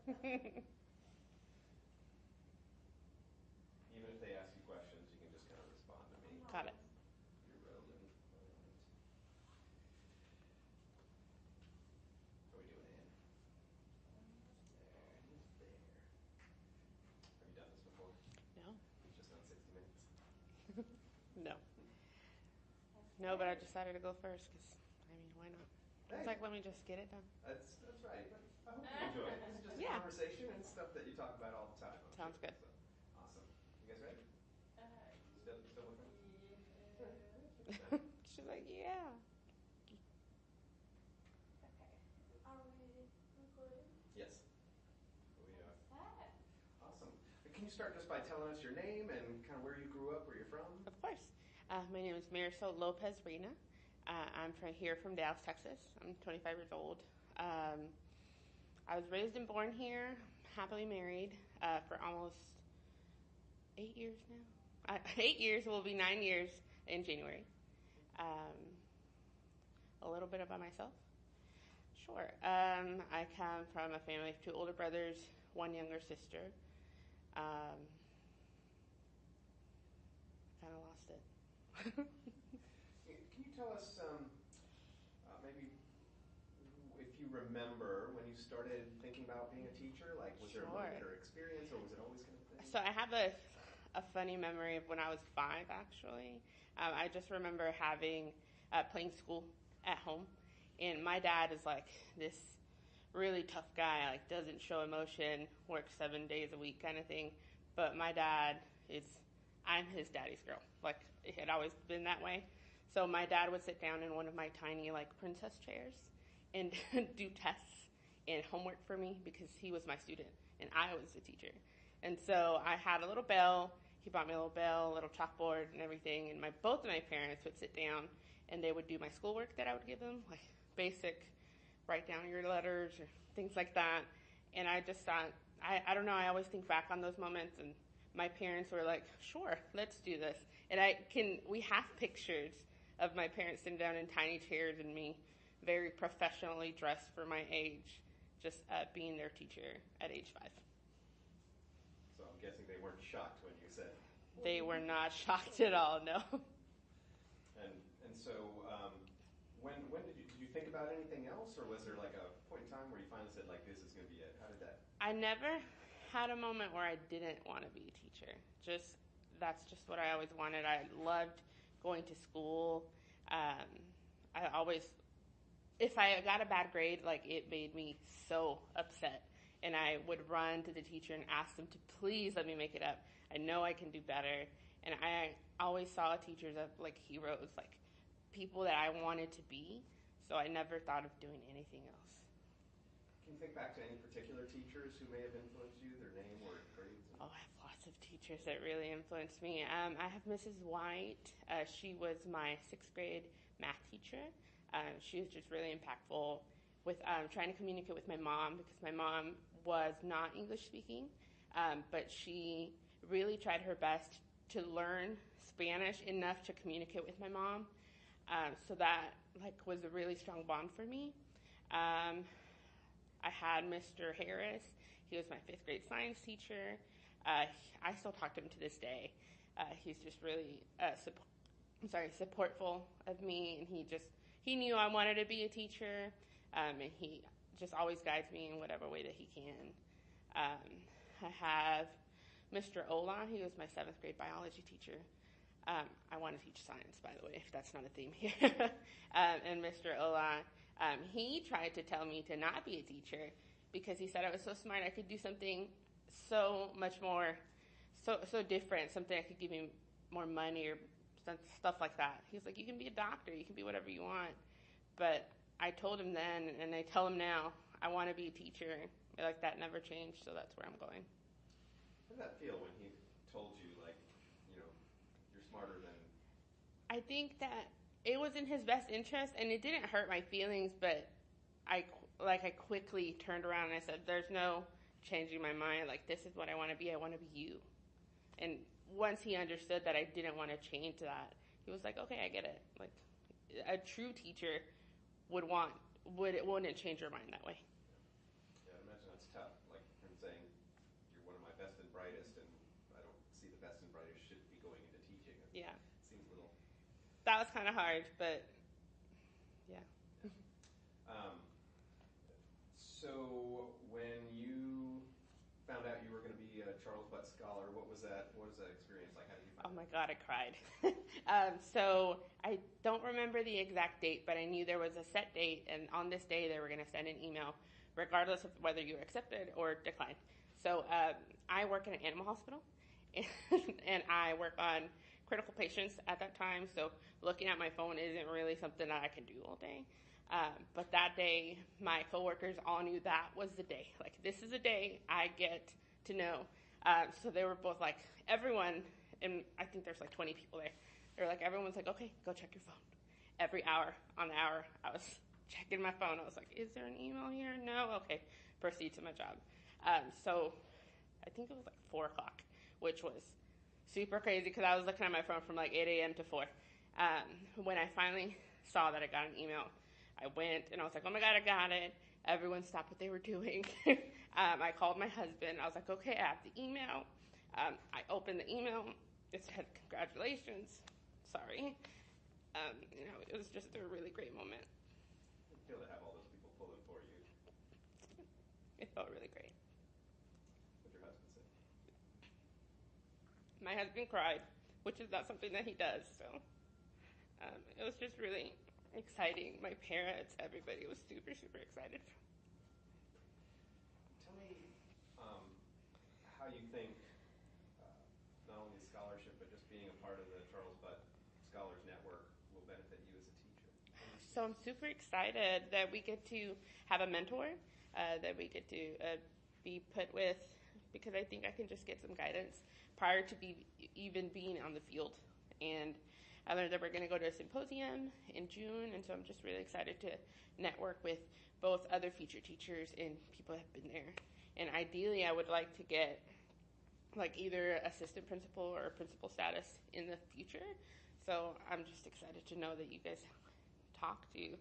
Even if they ask you questions, you can just kind of respond to me. Got it. You're rolling. How are we doing, Ann? There. Have you done this before? No. Just on 60 Minutes? No. No, but I decided to go first because, why not? Hey. It's like, let me just get it done. That's right. But I hope you enjoy it. This is just a conversation and stuff that you talk about all the time. Sounds good. So, awesome. You guys ready? Still with me? She's like, yeah. Okay. Are we recording? Yes. We are. Awesome. Can you start just by telling us your name and kind of where you grew up, where you're from? Of course. My name is Marisol Lopez Reyna. I'm here from Dallas, Texas. I'm 25 years old. I was raised and born here, happily married for almost 8 years now. 8 years, will be 9 years in January. A little bit about myself. Sure. I come from a family of 2 older brothers, 1 younger sister. Kind of lost it. Can you tell us maybe if you remember when you started thinking about being a teacher? Like, was there a moment or experience, or was it always kind of thing? So I have a funny memory of when I was 5, actually. I just remember having playing school at home, and my dad is like this really tough guy, like doesn't show emotion, works 7 days a week kind of thing. But my dad I'm his daddy's girl. Like, it had always been that way. So my dad would sit down in one of my tiny, like, princess chairs and do tests and homework for me because he was my student and I was the teacher. And so I had a little bell. He bought me a little bell, a little chalkboard and everything. And both of my parents would sit down and they would do my schoolwork that I would give them, like basic, write down your letters or things like that. And I just thought, I don't know, I always think back on those moments, and my parents were like, sure, let's do this. And we have pictures of my parents sitting down in tiny chairs and me very professionally dressed for my age, just being their teacher at age 5. So I'm guessing they weren't shocked when you said. They were not shocked at all, no. And so when did you think about anything else, or was there like a point in time where you finally said, like, this is going to be it? How did that? I never had a moment where I didn't want to be a teacher. That's just what I always wanted. I loved going to school. I always, if I got a bad grade, like, it made me so upset. And I would run to the teacher and ask them to please let me make it up. I know I can do better. And I always saw teachers as, like, heroes, like people that I wanted to be. So I never thought of doing anything else. Can you think back to any particular teachers who may have influenced you, their name or grades? Oh, I have lots of teachers that really influenced me. I have Mrs. White. She was my 6th grade math teacher. She was just really impactful with trying to communicate with my mom, because my mom was not English speaking, but she really tried her best to learn Spanish enough to communicate with my mom. So that was a really strong bond for me. I had Mr. Harris. He was my 5th grade science teacher. I still talk to him to this day. He's just really supportful of me, and he knew I wanted to be a teacher, and he just always guides me in whatever way that he can. I have Mr. Ola. He was my 7th grade biology teacher. I want to teach science, by the way, if that's not a theme here. And Mr. Ola, he tried to tell me to not be a teacher because he said I was so smart I could do something so much more, so different, something that could give me more money or stuff like that. He was like, you can be a doctor, you can be whatever you want. But I told him then, and I tell him now, I want to be a teacher. Like, that never changed, so that's where I'm going. How did that feel when he told you, like, you're smarter than... I think that it was in his best interest, and it didn't hurt my feelings, but I quickly turned around and I said, there's no changing my mind. Like, this is what I want to be. I want to be you. And once he understood that I didn't want to change that, he was like, okay, I get it. Like, a true teacher wouldn't change your mind that way. Yeah, I imagine that's tough. Like, that was kind of hard, but yeah. So when you found out you were going to be a Charles Butt Scholar, what was that experience like? How did you find Oh my God, I cried. So I don't remember the exact date, but I knew there was a set date, and on this day they were going to send an email, regardless of whether you accepted or declined. So I work in an animal hospital, and I work on critical patients at that time, so looking at my phone isn't really something that I can do all day. But that day, my coworkers all knew that was the day. Like, this is a day I get to know. So they were both like, everyone, and I think there's like 20 people there. They're like, everyone's like, okay, go check your phone. Every hour on the hour, I was checking my phone. I was like, is there an email here? No? Okay, proceed to my job. So I think it was like 4 o'clock, which was super crazy because I was looking at my phone from like 8 a.m. to 4. When I finally saw that I got an email, I went and I was like, oh my God, I got it. Everyone stopped what they were doing. I called my husband. I was like, okay, I have the email. I opened the email. It said, congratulations. Sorry. It was just a really great moment. You feel to have all those people pulling for you? It felt really great. What'd your husband say? My husband cried, which is not something that he does. So it was just really exciting. My parents, everybody was super, super excited. Tell me how you think not only the scholarship, but just being a part of the Charles Butt Scholars Network will benefit you as a teacher. So I'm super excited that we get to have a mentor, that we get to be put with, because I think I can just get some guidance prior to even being on the field. And I learned that we're going to go to a symposium in June, and so I'm just really excited to network with both other future teachers and people that have been there. And ideally, I would like to get like either assistant principal or principal status in the future. So I'm just excited to know that you guys talk to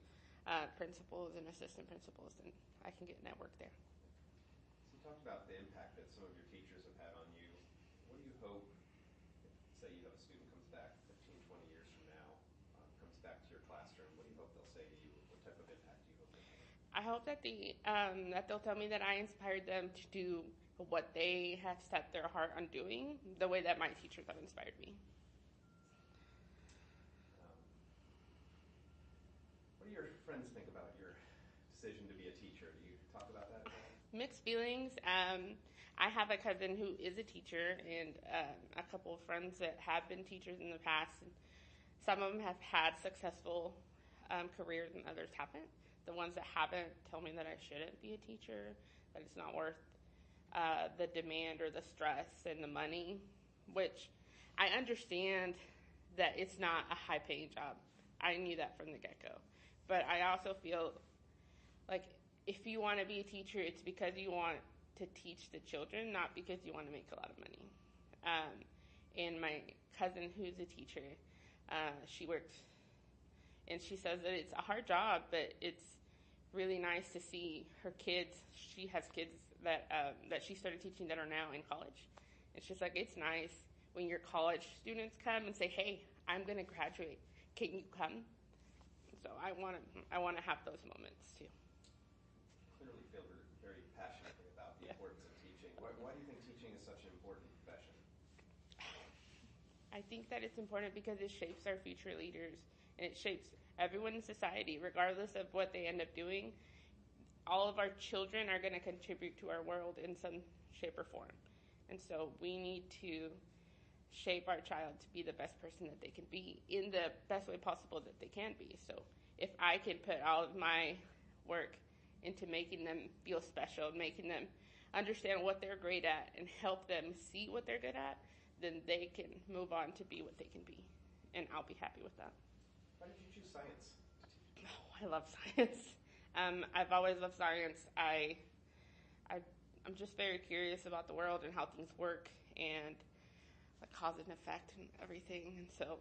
principals and assistant principals, and I can get networked there. So you talked about the impact that some of your teachers have had on you. What do you hope, say you have a student comes back 15, 20 years from now, comes back to your classroom, what do you hope they'll say to you? What type of impact do you hope they'll have? I hope that that they'll tell me that I inspired them to do what they have set their heart on doing, the way that my teachers have inspired me. What do your friends think about your decision to be a teacher? Do you talk about that at all? Mixed feelings. I have a cousin who is a teacher, and a couple of friends that have been teachers in the past. And some of them have had successful careers, and others haven't. The ones that haven't tell me that I shouldn't be a teacher, that it's not worth the demand or the stress and the money, which I understand that it's not a high-paying job. I knew that from the get-go. But I also feel like if you want to be a teacher, it's because you want to teach the children, not because you want to make a lot of money. And my cousin, who's a teacher, she works, and she says that it's a hard job, but it's really nice to see her kids. She has kids that she started teaching that are now in college. It's just like, it's nice when your college students come and say, hey, I'm going to graduate. Can you come? So I want to have those moments too. Clearly feel very passionately about the importance of teaching. Why do you think teaching is such an important profession? I think that it's important because it shapes our future leaders, and it shapes everyone in society, regardless of what they end up doing. All of our children are going to contribute to our world in some shape or form. And so we need to shape our child to be the best person that they can be in the best way possible that they can be. So if I can put all of my work into making them feel special, making them understand what they're great at, and help them see what they're good at, then they can move on to be what they can be. And I'll be happy with that. Why did you choose science? Oh, I love science. I've always loved science. I'm just very curious about the world and how things work, and the cause and effect and everything. And so